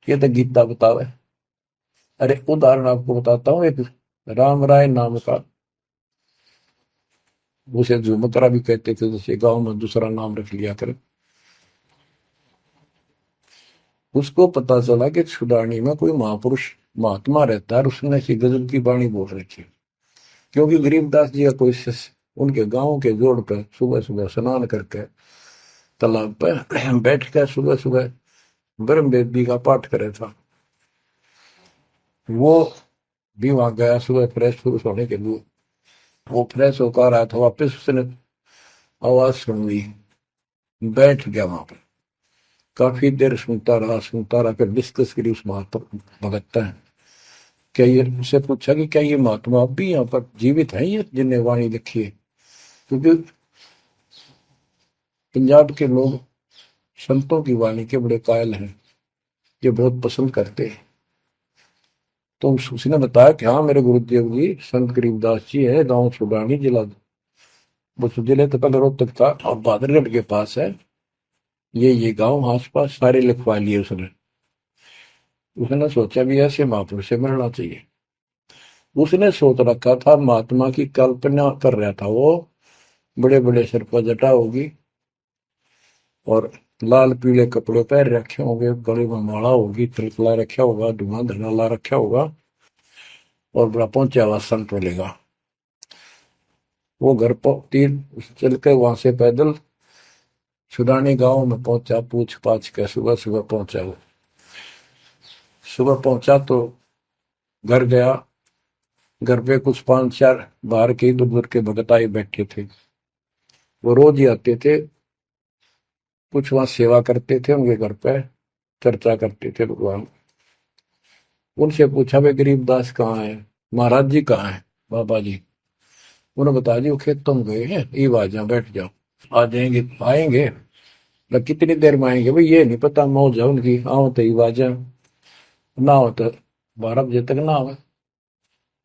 ये तो गीता बतावे। अरे उदाहरण आपको बताता हूँ, एक राम राय नाम का, उसे झुमकरा भी कहते थे, जैसे गांव में दूसरा नाम रख लिया कर। उसको पता चला कि छुड़ानी में कोई महापुरुष महात्मा रहता है, उसने ऐसी गजब की वाणी बोल रखी है। क्योंकि गरीबदास जी का कोई शिष्य उनके गांव के जोड़ पर सुबह सुबह स्नान करके तालाब पर बैठ कर सुबह सुबह ब्रह्म वेदी का पाठ करे था। वो भी वहां गया सुबह फ्रेश फ्रूश होने के लिए। वो फ्रेश होकर आया था, वापिस उसने आवाज सुन ली, बैठ गया वहां पर, काफी देर सुनता रहा, फिर डिस्कस करी उस महात्मा भगत है। क्या ये उससे पूछा कि क्या ये महात्मा अब भी यहाँ पर जीवित है, ये जिन्हें वाणी लिखी है? क्योंकि पंजाब के लोग संतों की वाणी के बड़े कायल हैं, ये बहुत पसंद करते हैं। तो उसने बताया कि हाँ मेरे गुरुदेव जी संत गरीबदास जी है, गांव सुडानी जिला, वो जिले तो पहले रोहतक था, अब बहादुरगढ़ के पास है। ये गांव आस पास सारे लिखवा लिए उसने। उसने सोचा भी ऐसे महापुरुष से मिलना चाहिए। उसने सोच रखा था, महात्मा की कल्पना कर रहा था वो, बड़े बड़े सिर पर जटा होगी और लाल पीले कपड़े पहन रखे होंगे, गले में माला होगी, तिलक ला रखा होगा, धुआं धना ला रखा होगा और बड़ा पहुंचा हुआ संत मिलेगा। वो घर पर तीन चल के वहां से पैदल सुडानी गांव में पहुंचा, पूछ पाछ के सुबह सुबह पहुंचा। वो सुबह पहुंचा तो घर गया, घर पे कुछ 5-4 बाहर के इधर उधर के भगत आए बैठे थे। वो रोज ही आते थे, कुछ वहां सेवा करते थे, उनके घर पे चर्चा करते थे भगवान। उनसे पूछा भाई गरीबदास कहाँ है, महाराज जी कहाँ है, बाबा जी? उन्होंने बताया जी वो खेतों में गए हैं, ये आ जाओ बैठ जाओ। आ जाएंगे, आएंगे कितनी देर में आएंगे भाई ये नहीं पता, मौज है उनकी, आओ तो ही आ जाओ, ना हो तो 12 बजे तक ना हो।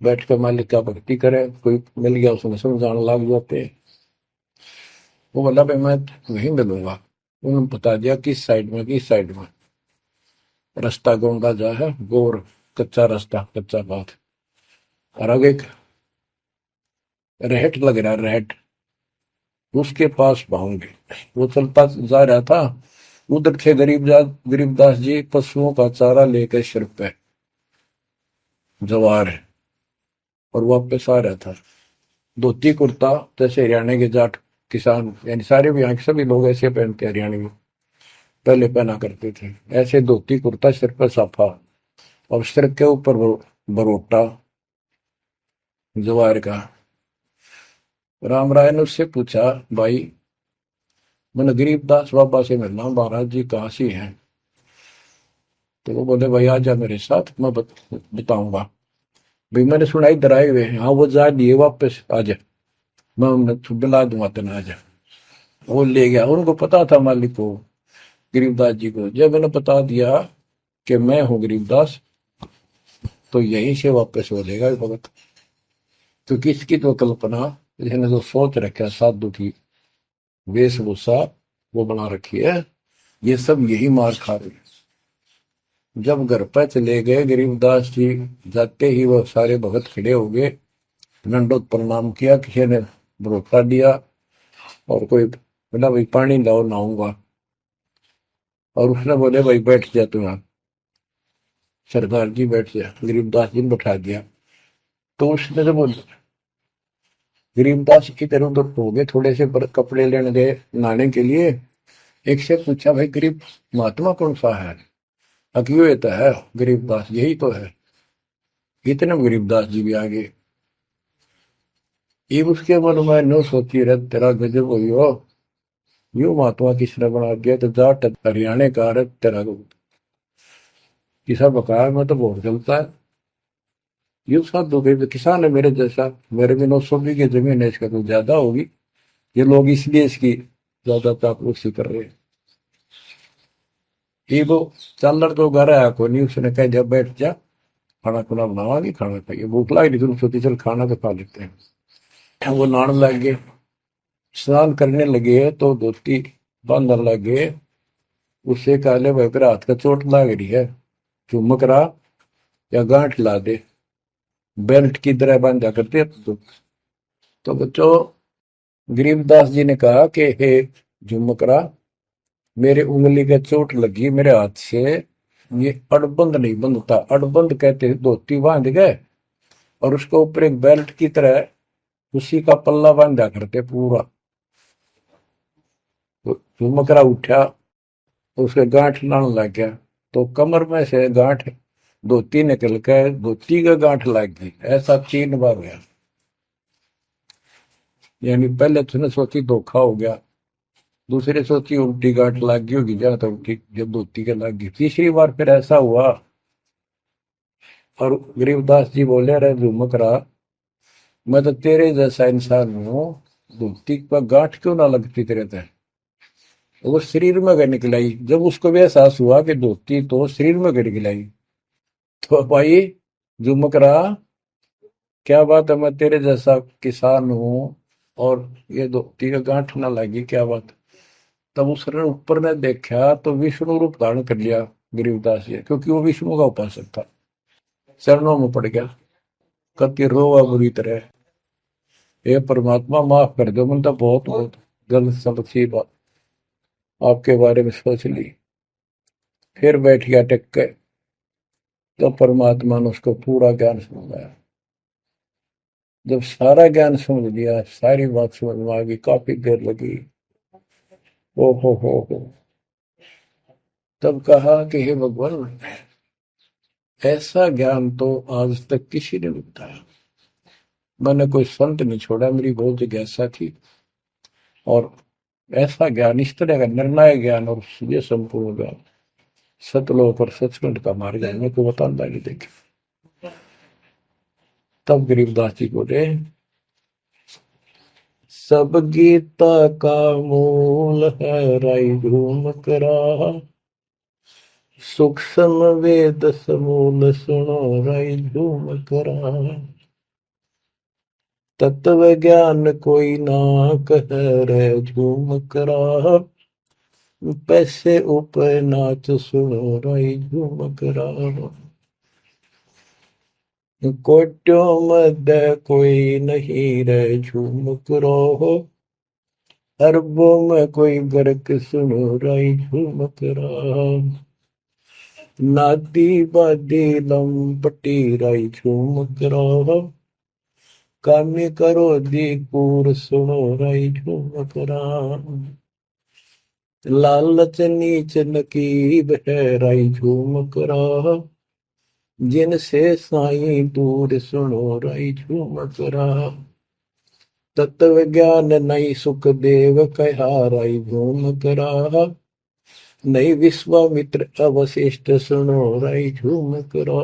बैठ कर मालिक का भक्ति करे, कोई मिल गया उसमें समझाने लग जाते। वो बोला भाई मैं वहीं मिलूंगा। उन्होंने बता दिया किस साइड में, किस साइड में। रास्ता गोंगा जा है, गोर कच्चा रास्ता, कच्चा बात, और आगे एक रहट लग रहा है, रहट, उसके पास पहुंचे। वो चलता जा रहा था, उधर थे गरीबदास जी पशुओं का चारा लेकर सिर पे जवार है, और वापस आ रहा था। धोती कुर्ता जैसे हरियाणा के जाट किसान, यानी सारे भी यहाँ के सभी लोग ऐसे पहनते, हरियाणा में पहले पहना करते थे ऐसे, धोती कुर्ता, सिर पर साफा और सिर के ऊपर बरोटा जवार का। राम राय ने उससे पूछा भाई मैंने गरीबदास बाबा से मिलना, महाराज जी कहाँ से हैं? तो वो बोले भाई आ जा मेरे साथ, मैं बताऊंगा। भाई मैंने सुना इधर आए हुए हैं, हाँ वो जा दिए वापस, आ जा मैं उन्हें दिला दूंगा, तेना आ जा। वो ले गया, उनको पता था मालिक को, गरीबदास जी को। जब मैंने बता दिया कि मैं हूँ गरीबदास, तो यहीं से वापस हो जाएगा भगत। क्योंकि इसकी तो कल्पना, इसने जो सोच रखा साधु की वेशभूषा वो बना रखी है, ये सब यही मार खा रहे हैं। जब घर पर चले गए गरीबदास जी, जाते ही वो सारे भगत खड़े हो गए, दंडोत प्रणाम किया, किसी ने भरोसा दिया और कोई बोला भाई पानी लाओ नहाऊंगा, और उसने बोले भाई बैठ जा तू यहाँ। सरदार जी बैठ जा, गरीबदास जी ने बैठा दिया। तो उसने जब गरीबदास इधर उधर हो गए, थोड़े से कपड़े लेने गए नहाने के लिए। एक से पूछा, भाई गरीब महात्मा कौन सा है? अकियो ये तो है गरीबदास, यही तो है। इतने में गरीबदास जी भी आ गए। ये उसके मन में नो सोची, रहे तेरा गजब हुई हो, यू महात्मा किसने बना दिया? तो जाट हरियाणा का रहे तेरा किसा बकाया में तो बहुत चलता है। ये साधु के किसान है मेरे जैसा, मेरे भी 900 बीघे जमीन है, इसका तो ज्यादा होगी। ये लोग इसलिए इसकी ज्यादा चापलूसी कर रहे हैं। ये वो चालर तो घर आया कोई नहीं, उसने कह दिया बैठ जा, खाना खुना बनावागी, खाना खाइए, भूख लगी नहीं तुम, सोची चल खाना तो खा लेते हैं। वो नहाने लग गए, स्नान करने लगे तो धोती बांधने लगे। उससे कहले भाई तेरे हाथ का चोट लग रही है, चुमक रहा या गांठ ला दे, बेल्ट की तरह बांधा करते। तो बच्चों, गरीबदास जी ने कहा कि हे झुमकरा, मेरे उंगली का चोट लगी मेरे हाथ से, ये अड़बंद नहीं बंधता। अड़बंद कहते हैं धोती बांध गए और उसको ऊपर एक बेल्ट की तरह उसी का पल्ला बांधा करते पूरा। तो झुमकरा उठा, उसके गांठ लाने लग गया, तो कमर में से गांठ धोती निकल कर धोती का गांठ लग गई। ऐसा 3 बार हुआ। यानी पहले तो उसने सोची धोखा हो गया, दूसरे सोची उल्टी गांठ लग गई होगी, जहां तक उल्टी जब धोती के लग गई, तीसरी बार फिर ऐसा हुआ। और गरीबदास जी बोले, रहे झुमकरा, मैं तो तेरे जैसा इंसान हूं, धोती पर गांठ क्यों ना लगती तेरे तय? वो शरीर में गए निकलाई। जब उसको भी एहसास हुआ कि धोती तो शरीर में गए निकलाई, तो भाई झुमकरा, क्या बात है, मैं तेरे जैसा किसान हूं और ये धोती का गांठ ना लगी, क्या बात? तब उसने ऊपर ने देखा तो विष्णु रूप धारण कर लिया गरीबदास जी, क्योंकि वो विष्णु का उपासक था। चरणों में पड़ गया, कति रोवा बुरी तरह, हे परमात्मा माफ कर दो, मैंने तो बहुत बहुत गलत सलत सी बात आपके बारे में सोच ली। फिर बैठ गया टेक के, तो परमात्मा ने उसको पूरा ज्ञान समझाया। जब सारा ज्ञान समझ लिया, सारी बात समझ में आ गई, काफी देर लगी। ओ हो, तब कहा कि हे भगवान, ऐसा ज्ञान तो आज तक किसी ने नहीं बताया। मैंने कोई संत नहीं छोड़ा, मेरी बहुत जिज्ञासा थी, और ऐसा ज्ञान, इस तरह का निर्णायक ज्ञान और ये संपूर्ण ज्ञान, सतलोक और सचखंड का मार्ग है, मेरे को बताना नहीं देखे। तब गरीबदास जी बोले, सब गीता का मूल है राई झूम करा, सूक्ष्म वेद समूल सुनो राई झूम करा, तत्व ज्ञान कोई ना कह रहे झूम करा, पैसे ऊपर नाच सुनो राई झूम करा, कोट्यों मध्य कोई नहीं रहे झूम करो, अरबों में कोई गर्क सुनो राई झूम करा, नादी बादी लंपटी राई झूम करा, कामी करो दी कूर सुनो राई झूम करा, लालच नीच नकीब है राई झूम करा, जिनसे साई दूर सुनो राई झूम करा, तत्व ज्ञान नहीं सुख देव कहा राई झूम करा, नहीं विश्वामित्र अवशिष्ट सुनो राई झूम करा,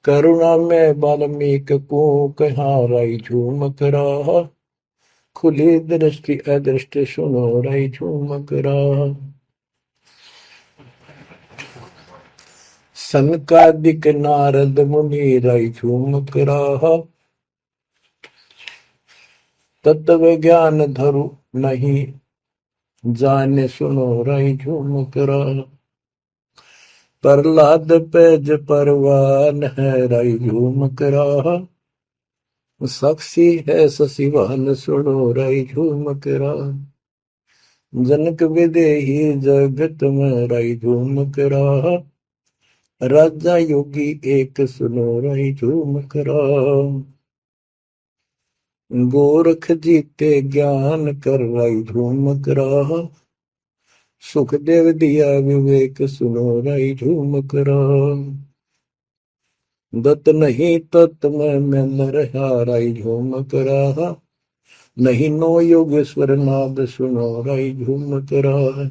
करुणा में वाल्मीक को कहा राई झूम करा, खुली दृष्टि अदृष्ट सुनो राई झूम करा, सनकादिक नारद मुनि राई झूम करा, तत्व ज्ञान धरु नहीं जाने सुनो राई झूम करा, प्रहलाद पेज परवान है राई झूम करा, साक्षी है शशिवान सुनो राई झूम करा, जनक विदेही जगत में राई झूम करा, राजा योगी एक सुनो राई झूम करा, गोरख जीते ज्ञान कर राई झूमक राह, सुखदेव दिया विवेक सुनो राई झूमक राह। दत्त नहीं तत् में नर हाराई झूमक राह, नहीं नो योगेश्वर नाद सुनो राई झूमक राह।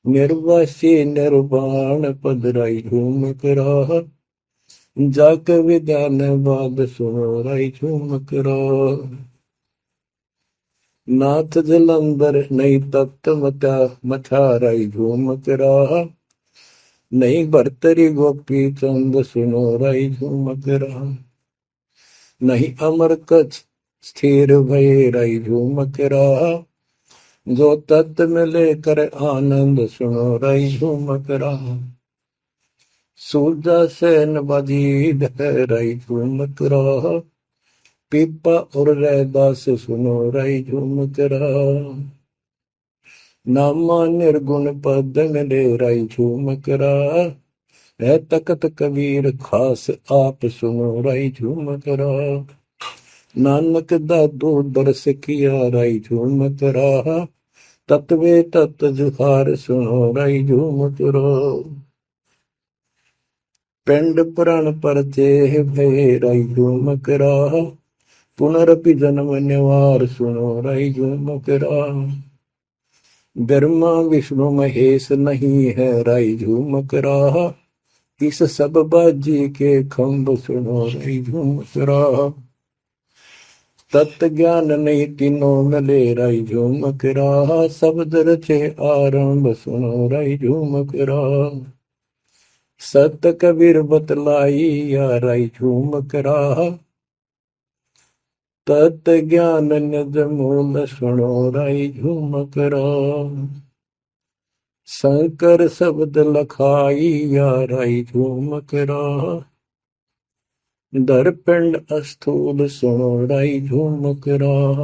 निर्वासी निर्वाण पद राई झूमक राह, जाक विधान बाद सुनो राई झूमक राह। नाथ जलंधर नहीं तत्त मता मथा राई झूमक राह, नहीं भरतरी गोपी चंद सुनो राई झूमक राह। नहीं अमर कछ स्थिर भय राई झूमक राह, जो तत्त में लेकर आनंद सुनो राई झूमक राह। सूजा सैन बजीद है राई झूमक राह, पीपा और रैदास सुनो राई झूमक राह। नामा निर्गुण पद मिले राई झूमक राह, है तकत कबीर खास आप सुनो राई झूमक राह। नानक दादू दरस किया राई झूमक राह, तत्वे तत् जुहार सुनो राई झूमक राह। पिंड पुराण पर देह भय राई झूमक राह, पुनरपि जन्म निवार सुनो राई झूमक राह। ब्रह्मा विष्णु महेश नहीं है राई झूमक राह, इस सब बाजी के खंभ सुनो राई झूमक राह। तत्त ज्ञान नहीं तीनों मिले राई झूमक राह, शब्द रचे आरंभ सुनो राई झूमक राह। सत कबीर बतलाई या राई झूमक राह, तत् ज्ञान निज मूल सुनो राई झूमक राह। शंकर शब्द लखाई या राई झूमक राह, दरपिंड अस्थूल सुनो राई झूमक राह।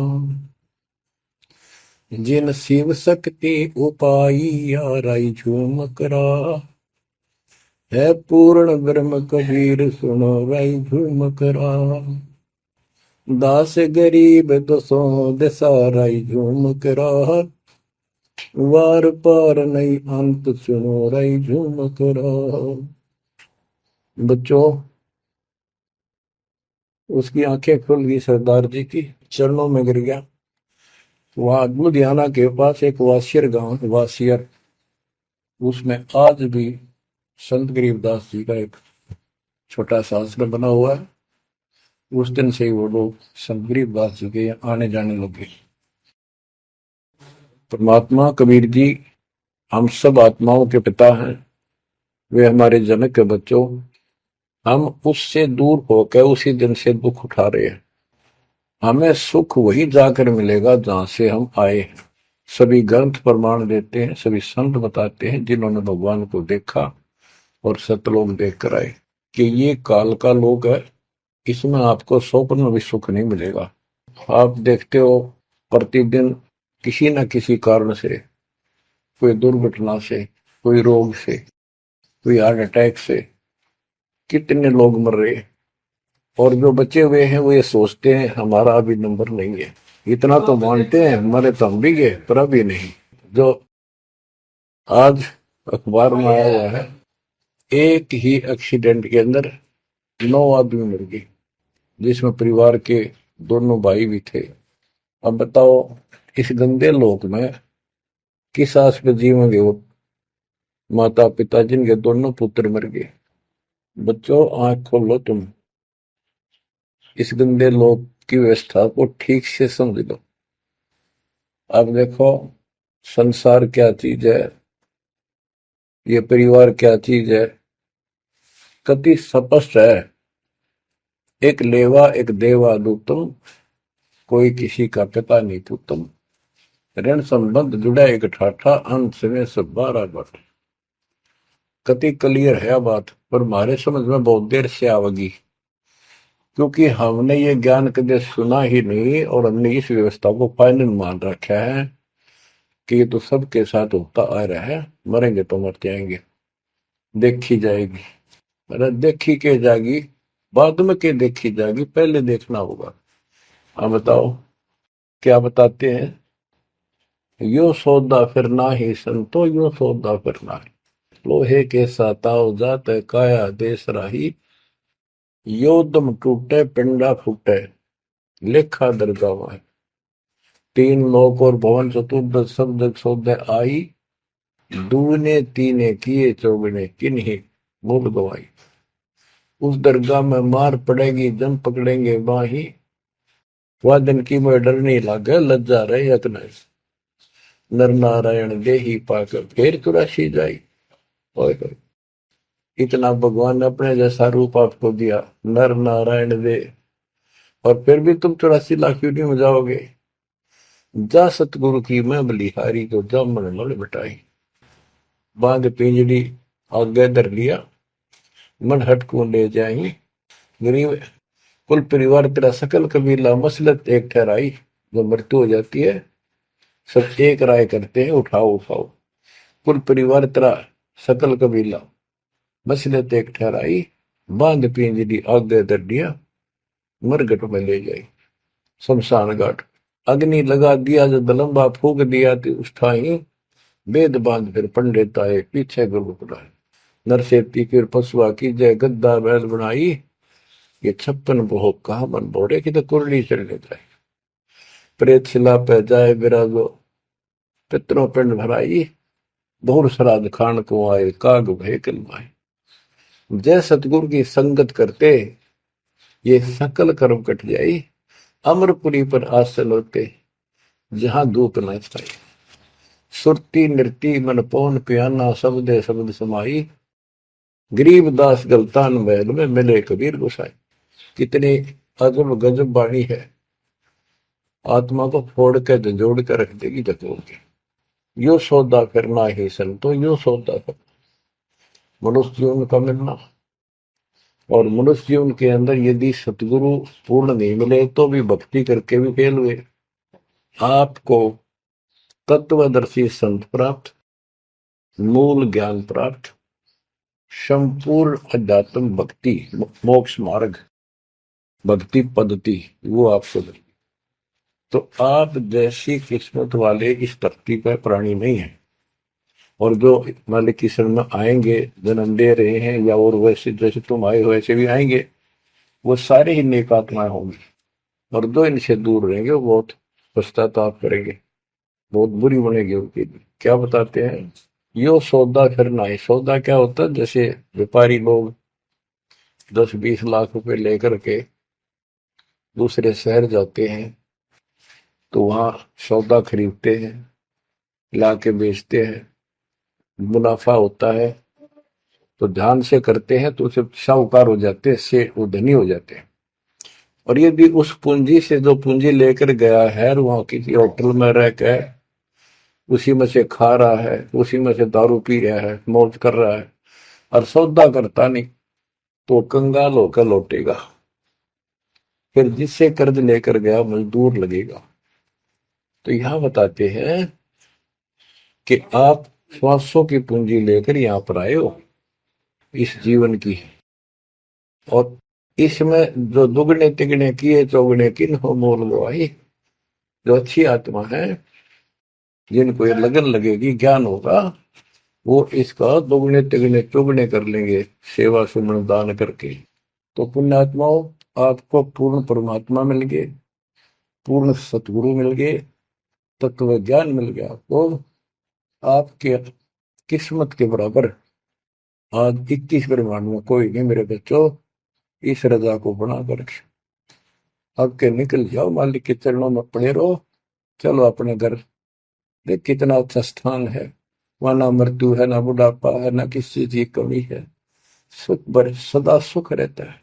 जिन शिव शक्ति उपाई या राई झूमक राह, है पूर्ण ब्रह्म कबीर सुनो राई झूमक राह। दास गरीब दसों दिशा राई झूमक राह, वार पार नहीं अंत सुनो राई झूमक राह। बच्चों, उसकी आंखें खुल गई, सरदार जी की चरणों में गिर गया। वहां लुधियाना के पास एक वासियर गांव, वासियर, उसमें आज भी संत गरीबदास जी का एक छोटा सा आश्रम बना हुआ है। उस दिन से ही वो लोग संत गरीबदास जी के आने जाने लगे। परमात्मा कबीर जी हम सब आत्माओं के पिता हैं, वे हमारे जनक के बच्चों। हम उससे दूर होकर उसी दिन से दुख उठा रहे हैं। हमें सुख वही जाकर मिलेगा जहां से हम आए हैं। सभी ग्रंथ प्रमाण देते हैं, सभी संत बताते हैं जिन्होंने भगवान को देखा और सतलोक देख कर आए कि ये काल का लोक है, इसमें आपको स्वप्न में भी सुख नहीं मिलेगा। आप देखते हो प्रतिदिन किसी न किसी कारण से, कोई दुर्घटना से, कोई रोग से, कोई हार्ट अटैक से कितने लोग मर रहे हैं। और जो बचे हुए हैं वो ये सोचते हैं हमारा अभी नंबर नहीं है। इतना तो मानते हैं मरे तो हम भी गए, पर अभी नहीं। जो आज अखबार में आया हुआ है, एक ही एक्सीडेंट के अंदर 9 आदमी मर गए, जिसमें परिवार के दोनों भाई भी थे। अब बताओ इस गंदे लोक में किस आस पे जीवेंगे वो माता पिता जिनके दोनों पुत्र मर गए। बच्चों, आंख खोलो, तुम इस गंदे लोक की व्यवस्था को ठीक से समझ लो। अब देखो संसार क्या चीज है, ये परिवार क्या चीज है, कति स्पष्ट है। एक लेवा एक देवा दूतम, कोई किसी का पिता नहीं पुतम। ऋण संबंध जुड़ा एक ठाठा, अंत में सब 12 बट। कति क्लियर है बात, पर हमारे समझ में बहुत देर से आवेगी, क्योंकि हमने ये ज्ञान कभी सुना ही नहीं और हमने इस व्यवस्था को फाइनल मान रखा है कि ये तो सबके साथ होता आ रहा है, मरेंगे तो मर जाएंगे, देखी जाएगी। अरे देखी के जाएगी, बाद में के देखी जाएगी, पहले देखना होगा। अब बताओ क्या बताते हैं? यो सौदा फिर ना ही संतो, यो सौदा फिर ना ही। लोहे के साताव जात है काया देश राही, यो दम टूटे पिंडा फूटे, लेखा दरगावा है। तीन लोक और भवन चतुर्दश सब जग सौदे आई, दूने तीने किए चौगने किन्हीं भूल गवाई। उस दरगाह में मार पड़ेगी जम पकड़ेंगे बाही, वादन की में डर नहीं लागे लज्जा रहे यत्न, नर नारायण दे ही पाकर फिर चुरासी जाई। ओए होए, इतना भगवान ने अपने जैसा रूप आपको दिया, नर नारायण दे, और फिर भी तुम 84 लाख क्यों नहीं हो जाओगे? जा सतगुरु की मैं बलिहारी को जामन मल मिटाई। बांध पिंजड़ी आगे धर लिया, मन हटको ले जाई। गरीब कुल परिवार तेरा सकल कबीला मसलत एक ठहराई। जब मृत्यु हो जाती है सब एक राय करते हैं, उठाओ उठाओ। कुल परिवार तेरा सकल कबीला मसलत एक ठहराई, बांध पिंजड़ी आगे धर लिया, मरगट में ले जाई शमशान घाट। अग्नि लगा दिया जो दलम्बा फूक दिया तो उठाई, वेद बांध फिर पंडित आए पीछे गुरु बुलाए। नरसेती फिर पशुआ की जय गद्दा बैल बनाई, ये 56 बहु कहा मन बोरे की तो कुरली चलने जाए। प्रेत शिला पे जाए विराजो, पितरों पिंड भराई, बहुर श्राद्ध खान को आए काग भय कलमाए। जय सतगुरु की संगत करते ये सकल कर्म कट जाई, अमरपुरी पर आसन होते जहां धूप न छाई। सुरती नृती मन पौन पियाना, शब्दे शब्द समाई, गरीब दास गलतान महल में मिले कबीर गोसाई। कितनी अजब गजब वाणी है, आत्मा को फोड़ के झंझोड़ के रख देगी जकोड़ के। यो सौदा करना ही संतो, यो सौदा करना मनुष्य जीवन का मिलना। और मनुष्य जीवन के अंदर यदि सतगुरु पूर्ण नहीं मिले तो भी भक्ति करके भी फेल हुए। आपको तत्वदर्शी संत प्राप्त, मूल ज्ञान प्राप्त, संपूर्ण अध्यात्म भक्ति मोक्ष मार्ग भक्ति पद्धति वो आपको मिली। तो आप जैसी किस्मत वाले इस धरती पर प्राणी नहीं है। और जो मालिक की शरण में आएंगे, जन्म दे रहे हैं या और वैसे जैसे तुम आए हो वैसे भी आएंगे, वो सारे ही नेक आत्माएं होंगी। और जो इनसे दूर रहेंगे वो बहुत पश्चाताप करेंगे, बहुत बुरी बनेगी उनकी। क्या बताते हैं? यो सौदा करना है। सौदा क्या होता है? जैसे व्यापारी लोग 10-20 लाख रुपए लेकर के दूसरे शहर जाते हैं तो वहां सौदा खरीदते हैं, ला के बेचते हैं, मुनाफा होता है तो ध्यान से करते हैं तो उसे साहूकार हो जाते हैं, से वो धनी हो जाते हैं। और यदि उस पूंजी से जो पूंजी लेकर गया है वहां किसी होटल में रह के उसी में से खा रहा है, उसी में से दारू पी रहा है, मौज कर रहा है और सौदा करता नहीं, तो कंगाल होकर लौटेगा। फिर जिससे कर्ज लेकर गया मजदूर लगेगा। तो यहां बताते हैं कि आप श्वासों की पूंजी लेकर यहां पर आए हो इस जीवन की, और इसमें जो दुगने तिगने किए चौगने किन हो मोल गवाई। जो अच्छी आत्मा है, जिनको ये लगन लगेगी, ज्ञान होगा, वो इसका दोगुने तिगने चौगने कर लेंगे सेवा सुमन दान करके। तो पुण्यात्माओं, आपको पूर्ण परमात्मा मिल गए, पूर्ण सतगुरु मिल गए, तत्व ज्ञान मिल गया। तो आपके किस्मत के बराबर आज 21 ब्रह्मांड में कोई नहीं मेरे बच्चों। इस रजा को बना कर अब के निकल जाओ, मालिक के चरणों में पड़े रहो, चलो अपने घर। देख कितना अच्छा स्थान है, वहां ना मृत्यु है, ना बुढ़ापा है, ना किसी चीज की कमी है, सुख भरे सदा सुख रहता है।